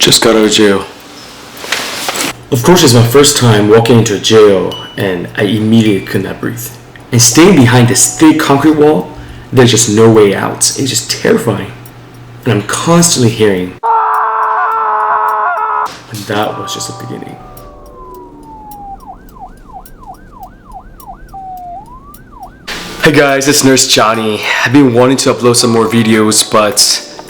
Just got out of jail. Of course, it's my first time walking into a jail, and I immediately could not breathe. And staying behind this thick concrete wall, there's just no way out. It's just terrifying. And I'm constantly hearing. And that was just the beginning. Hey guys, it's Nurse Johnny. I've been wanting to upload some more videos, but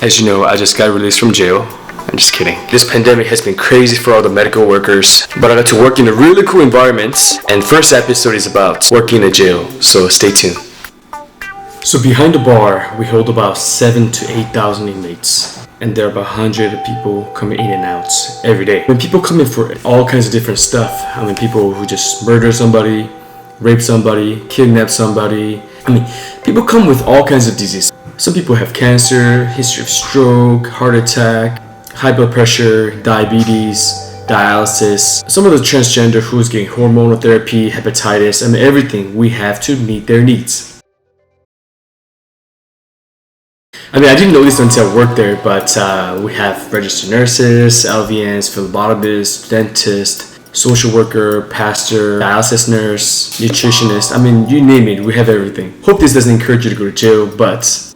as you know, I just got released from jail. I'm just kidding. This pandemic has been crazy for all the medical workers, but I got to work in a really cool environment, and first episode is about working in a jail, so stay tuned. So behind the bar, we hold about 7,000 to 8,000 inmates, and there are about 100 people coming in and out every day. When people come in for all kinds of different stuff, I mean people who just murder somebody, rape somebody, kidnap somebody. People come with all kinds of diseases. Some people have cancer, history of stroke, heart attack, high blood pressure, diabetes, dialysis. Some of the transgender who's getting hormonal therapy, hepatitis, everything we have to meet their needs. I didn't know this until I worked there, but we have registered nurses, LVNs, phlebotomists, dentists, social worker, pastor, dialysis nurse, nutritionist. You name it, we have everything. Hope this doesn't encourage you to go to jail, but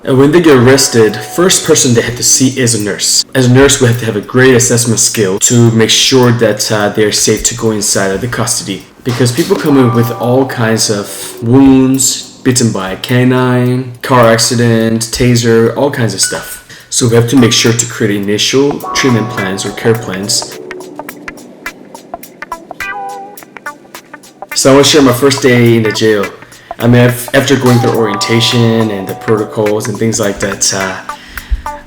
and when they get arrested, first person they have to see is a nurse. As a nurse, we have to have a great assessment skill to make sure that they're safe to go inside of the custody. Because people come in with all kinds of wounds, bitten by a canine, car accident, taser, all kinds of stuff. So we have to make sure to create initial treatment plans or care plans. So I want to share my first day in the jail. After going through orientation and the protocols and things like that,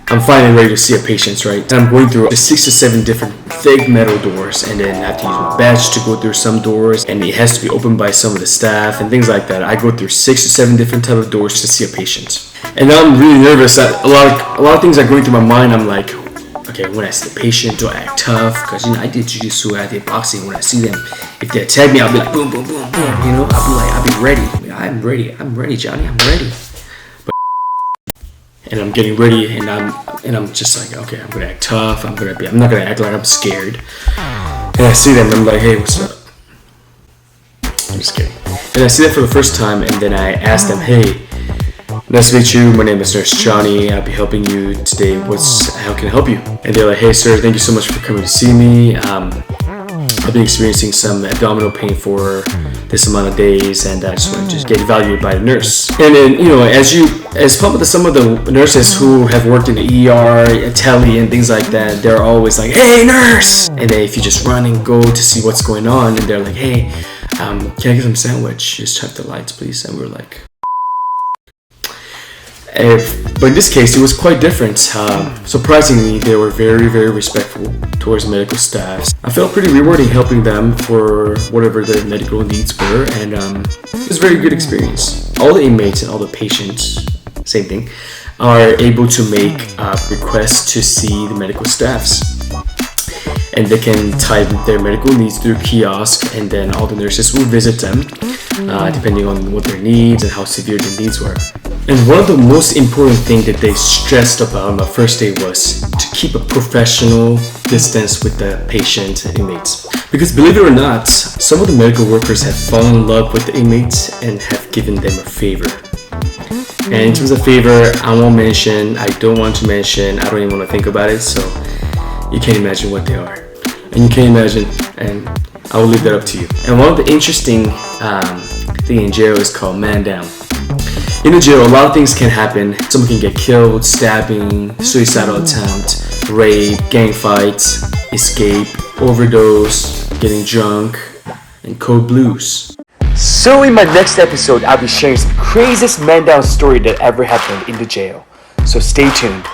I'm finally ready to see a patient, right? I'm going through 6 to 7 different thick metal doors, and then I have to use my badge to go through some doors, and it has to be opened by some of the staff and things like that. I go through 6 to 7 different type of doors to see a patient. And now I'm really nervous. A lot of things are going through my mind. I'm like, okay, when I see the patient, do I act tough? Because I did jiu-jitsu, I did boxing. When I see them, if they attack me, I'll be like boom, boom, boom, boom. I'll be ready. I'm ready, Johnny. I'm ready. And I'm getting ready, and I'm just like, okay, I'm gonna act tough. I'm not gonna act like I'm scared. And I see them, and I'm like, hey, what's up? I'm just kidding. And I see them for the first time, and then I ask them, hey, nice to meet you. My name is Nurse Johnny. I'll be helping you today. How can I help you? And they're like, hey, sir, thank you so much for coming to see me. I've been experiencing some abdominal pain for this amount of days, and I just want to get evaluated by the nurse. And then, as some of the nurses who have worked in the ER, tele, and things like that, they're always like, hey, nurse! And then if you just run and go to see what's going on, and they're like, hey, can I get some sandwich? Just check the lights, please. And we're like, but in this case, it was quite different. Surprisingly, they were very, very respectful towards medical staff. I felt pretty rewarding helping them for whatever their medical needs were, and it was a very good experience. All the inmates and all the patients, same thing, are able to make requests to see the medical staffs. And they can type their medical needs through kiosk, and then all the nurses will visit them, depending on what their needs and how severe their needs were. And one of the most important things that they stressed about on my first day was to keep a professional distance with the patient and inmates. Because believe it or not, some of the medical workers have fallen in love with the inmates and have given them a favor. And in terms of favor, I don't want to mention, I don't even want to think about it, so you can't imagine what they are. And you can't imagine, and I will leave that up to you. And one of the interesting thing in jail is called man down. In the jail, a lot of things can happen. Someone can get killed, stabbing, suicidal attempt, rape, gang fights, escape, overdose, getting drunk, and code blues. So in my next episode, I'll be sharing the craziest man down story that ever happened in the jail. So stay tuned.